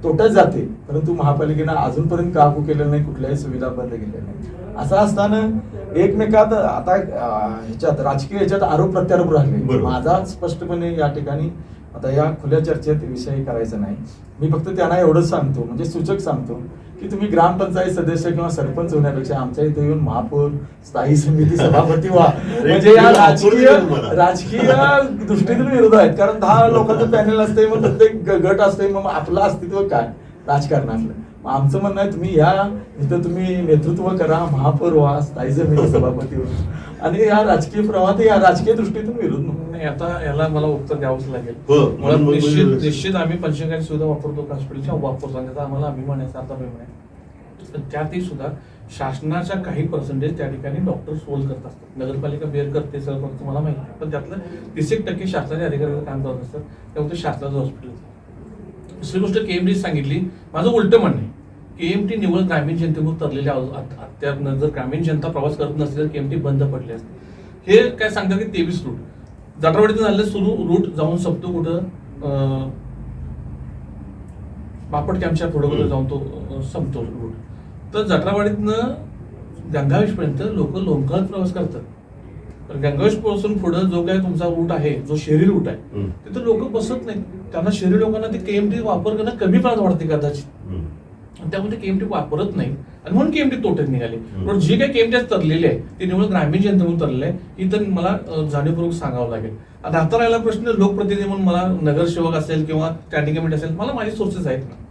तोट्यात जाते, परंतु महापालिकेनं अजूनपर्यंत काबू केलेलं नाही, कुठल्याही सुविधा बंद केलेल्या नाही. असं असताना एकमेकात आता ह्याच्यात राजकीय ह्याच्यात आरोप प्रत्यारोप राहिले. माझा स्पष्टपणे या ठिकाणी आता या खुल्या चर्चेत विषय करायचा नाही. मी फक्त त्यांना एवढंच सांगतो, म्हणजे सूचक सांगतो, की तुम्ही ग्रामपंचायत सदस्य किंवा सरपंच होण्यापेक्षा आमच्या इथे येऊन महापौर, स्थायी समिती सभापती व्हा. म्हणजे या राजकीय दृष्टीतून विरोध आहेत. कारण 10 लोकांचं पॅनल असते, मग प्रत्येक गट असते, मग आपलं अस्तित्व काय राजकारणातलं. आमचं म्हणणं आहे तुम्ही या इथं तुम्ही नेतृत्व करा, महापौर व्हा, स्थायी समिती सभापती व्हा, आणि या राजकीय प्रवाहात या राजकीय दृष्टीतून विरोध नाही. आता याला मला उत्तर द्यावंच लागेल. निश्चित आम्ही पंचगंगाची सुविधा वापरतो, हॉस्पिटलच्या वापरतो, त्याचा आम्हाला अभिमान आहे, सार्थ अभिमान आहे. पण त्यातही सुद्धा शासनाच्या काही पर्सेंटेज त्या ठिकाणी डॉक्टर सोल्व करत असतात. नगरपालिका बेअर करते सर, फक्त मला माहिती आहे, पण त्यातलं 30% शासनाच्या अधिकाऱ्याचं काम करत असतात. त्यामुळे शासनाचं हॉस्पिटल. दुसरी गोष्ट केएमटी सांगितली, माझं उलटं म्हणणं आहे. केएमटी निवड ग्रामीण जनतेवर तरलेल्या अत्यानं जर ग्रामीण जनता प्रवास करत नसली तर केएमटी बंद पडले असते. हे काय सांगतात की 23 रूट जटरावाडीतून झालेलं सुरू रूट जाऊन संपतो कुठं बापट कॅम्पच्या थोडं जाऊन तो संपतो रूट. तर जटरावाडीतनं गंगावेशपर्यंत लोक लोंबकळत प्रवास करतात. पण गंगावेश पासून पुढे जो काय तुमचा रूट आहे, जो शहरी रूट आहे, तिथं लोक बसत नाही. त्यांना शहरी लोकांना ते केएमटी वापर करणं कमी प्रमाणात वाटते कदाचित, त्यामुळे केएमटी वापरत नाही आणि म्हणून केएमटी तोट्यात निघाले. पण जे काही केएमटी तरलेले आहे ते निवड ग्रामीण जनतेतून तरलेले आहे, ही तर मला जाणीवपूर्वक सांगावं लागेल. आता राहिला प्रश्न लोकप्रतिनिधी म्हणून मला नगरसेवक असेल किंवा स्टँडिंग कमिटी असेल, मला माझे सोर्सेस आहेत ना.